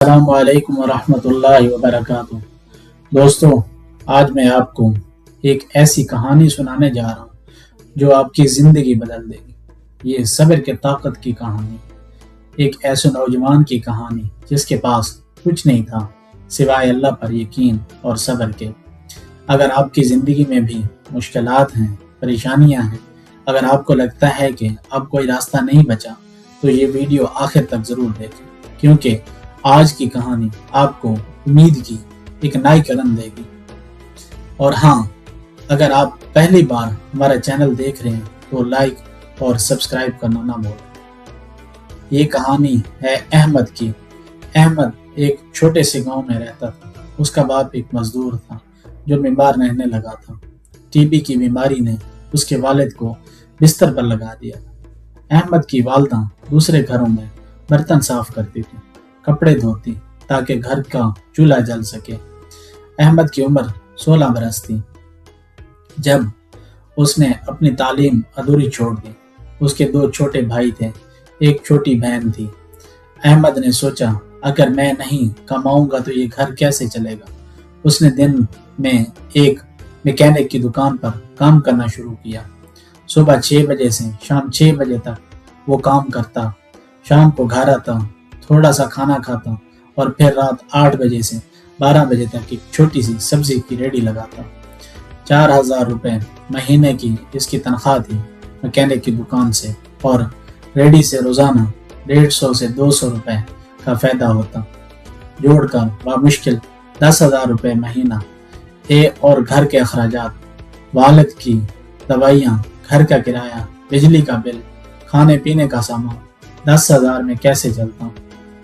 السلام علیکم ورحمۃ اللہ وبرکاتہ۔ دوستوں، آج میں آپ کو ایک ایسی کہانی سنانے جا رہا ہوں جو آپ کی زندگی بدل دے گی۔ یہ صبر کے طاقت کی کہانی، ایک ایسے نوجوان کی کہانی جس کے پاس کچھ نہیں تھا سوائے اللہ پر یقین اور صبر کے۔ اگر آپ کی زندگی میں بھی مشکلات ہیں، پریشانیاں ہیں، اگر آپ کو لگتا ہے کہ اب کوئی راستہ نہیں بچا، تو یہ ویڈیو آخر تک ضرور دیکھیں، کیونکہ آج کی کہانی آپ کو امید کی ایک نئی کرن دے گی۔ اور ہاں، اگر آپ پہلی بار ہمارا چینل دیکھ رہے ہیں تو لائک اور سبسکرائب کرنا نہ بھولیں۔ یہ کہانی ہے احمد کی۔ احمد ایک چھوٹے سے گاؤں میں رہتا تھا۔ اس کا باپ ایک مزدور تھا جو بیمار رہنے لگا تھا۔ ٹی بی کی بیماری نے اس کے والد کو بستر پر لگا دیا تھا۔ احمد کی والدہ دوسرے گھروں میں برتن صاف کرتی تھی، کپڑے دھوتی تاکہ گھر کا چولہا جل سکے۔ احمد کی عمر 16 برس تھی جب اس نے اپنی تعلیم ادھوری چھوڑ دی۔ اس کے 2 چھوٹے بھائی تھے، ایک چھوٹی بہن تھی۔ احمد نے سوچا، اگر میں نہیں کماؤں گا تو یہ گھر کیسے چلے گا۔ اس نے دن میں ایک میکینک کی دکان پر کام کرنا شروع کیا۔ صبح 6 بجے سے شام 6 بجے تک وہ کام کرتا، شام کو گھر آتا، تھوڑا سا کھانا کھاتا اور پھر رات 8 بجے سے 12 بجے تک ایک چھوٹی سی سبزی کی ریڑھی لگاتا۔ 4000 روپے مہینے کی اس کی تنخواہ تھی میکینک کی دکان سے، اور ریڑھی سے روزانہ 150 سے 200 روپے کا فائدہ ہوتا۔ جوڑ کر بمشکل 10,000 روپے مہینہ، اور گھر کے اخراجات، والد کی دوائیاں، گھر کا کرایہ، بجلی کا بل، کھانے پینے کا سامان، 10,000 میں کیسے چلتا۔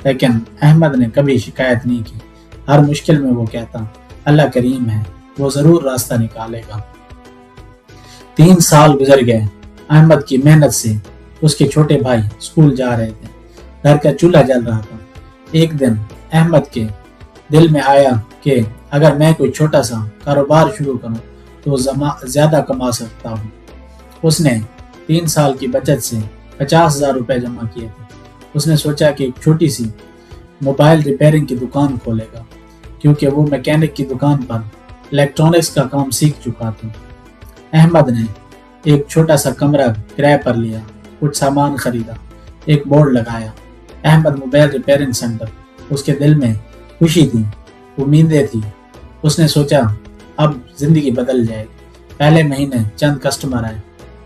لیکن احمد نے کبھی شکایت نہیں کی۔ ہر مشکل میں وہ کہتا، اللہ کریم ہے، وہ ضرور راستہ نکالے گا۔ 3 سال گزر گئے۔ احمد کی محنت سے اس کے چھوٹے بھائی اسکول جا رہے تھے، گھر کا چولہا جل رہا تھا۔ ایک دن احمد کے دل میں آیا کہ اگر میں کوئی چھوٹا سا کاروبار شروع کروں تو زیادہ کما سکتا ہوں۔ اس نے 3 سال کی بچت سے 50,000 روپے جمع کیے تھے۔ اس نے سوچا کہ ایک چھوٹی سی موبائل ریپیئرنگ کی دکان کھولے گا، کیونکہ وہ میکینک کی دکان پر الیکٹرانکس کا کام سیکھ چکا تھا۔ احمد نے ایک چھوٹا سا کمرہ کرائے پر لیا، کچھ سامان خریدا، ایک بورڈ لگایا، احمد موبائل ریپیئرنگ سینٹر۔ اس کے دل میں خوشی تھی، امیدیں تھی۔ اس نے سوچا اب زندگی بدل جائے گی۔ پہلے مہینے چند کسٹمر آئے،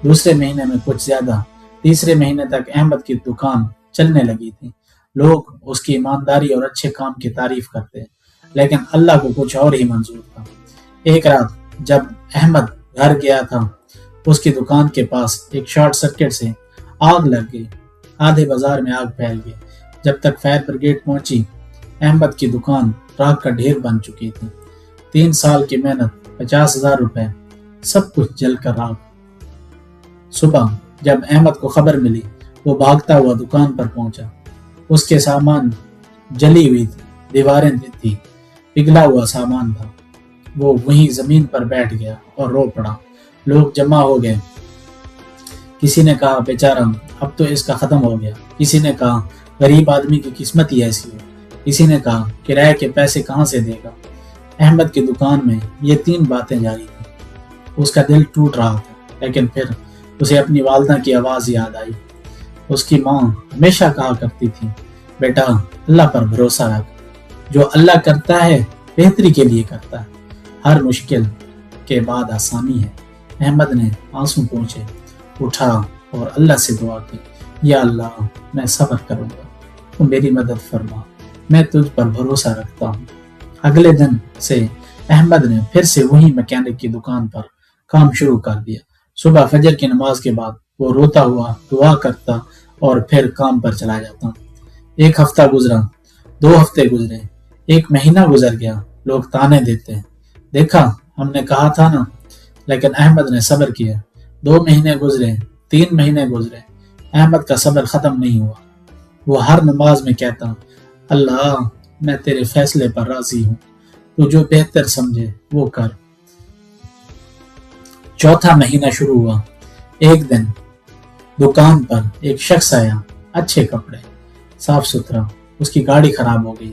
دوسرے مہینے میں کچھ زیادہ، تیسرے مہینے تک احمد کی دکان چلنے لگی تھی۔ لوگ اس کی ایمانداری اور اچھے کام کی تعریف کرتے، لیکن اللہ کو کچھ اور ہی منظور تھا۔ ایک رات جب احمد گھر گیا تھا، اس کی دکان کے پاس ایک شارٹ سرکٹ سے آگ لگ گئی۔ آدھے بازار میں آگ پھیل گئی۔ جب تک فائر بریگیڈ پہنچی، احمد کی دکان راکھ کا ڈھیر بن چکی تھی۔ 3 سال کی محنت، 50,000 روپے، سب کچھ جل کر راکھ۔ صبح جب احمد کو خبر ملی، وہ بھاگتا ہوا دکان پر پہنچا۔ اس کے سامان جلی ہوئی تھی، دیواریں تھی، پگھلا ہوا سامان تھا۔ وہ وہیں زمین پر بیٹھ گیا اور رو پڑا۔ لوگ جمع ہو گئے۔ کسی نے کہا بیچارہ اب تو اس کا ختم ہو گیا، کسی نے کہا غریب آدمی کی قسمت ہی ایسی ہے، کسی نے کہا کرائے کے پیسے کہاں سے دے گا۔ احمد کی دکان میں یہ 3 باتیں جاری تھیں۔ اس کا دل ٹوٹ رہا تھا، لیکن پھر اسے اپنی والدہ کی آواز یاد آئی۔ اس کی ماں ہمیشہ کہا کرتی تھی، بیٹا اللہ پر بھروسہ رکھ، جو اللہ کرتا ہے بہتری کے لیے کرتا ہے، ہر مشکل کے بعد آسانی ہے۔ احمد نے آنسو پوچھے، اٹھا اور اللہ سے دعا کی، یا اللہ میں صبر کروں گا، تو میری مدد فرما، میں تجھ پر بھروسہ رکھتا ہوں۔ اگلے دن سے احمد نے پھر سے وہی میکینک کی دکان پر کام شروع کر دیا۔ صبح فجر کی نماز کے بعد وہ روتا ہوا دعا کرتا اور پھر کام پر چلا جاتا۔ 1 ہفتہ گزرا، 2 ہفتے گزرے، 1 مہینہ گزر گیا۔ لوگ تانے دیتے، دیکھا ہم نے کہا تھا نا، لیکن احمد نے صبر کیا۔ 2 مہینے گزرے، 3 مہینے گزرے، احمد کا صبر ختم نہیں ہوا۔ وہ ہر نماز میں کہتا، اللہ میں تیرے فیصلے پر راضی ہوں، تو جو بہتر سمجھے وہ کر۔ 4تھا مہینہ شروع ہوا۔ ایک دن دکان پر ایک شخص آیا، اچھے کپڑے، صاف ستھرا۔ اس کی گاڑی خراب ہو گئی۔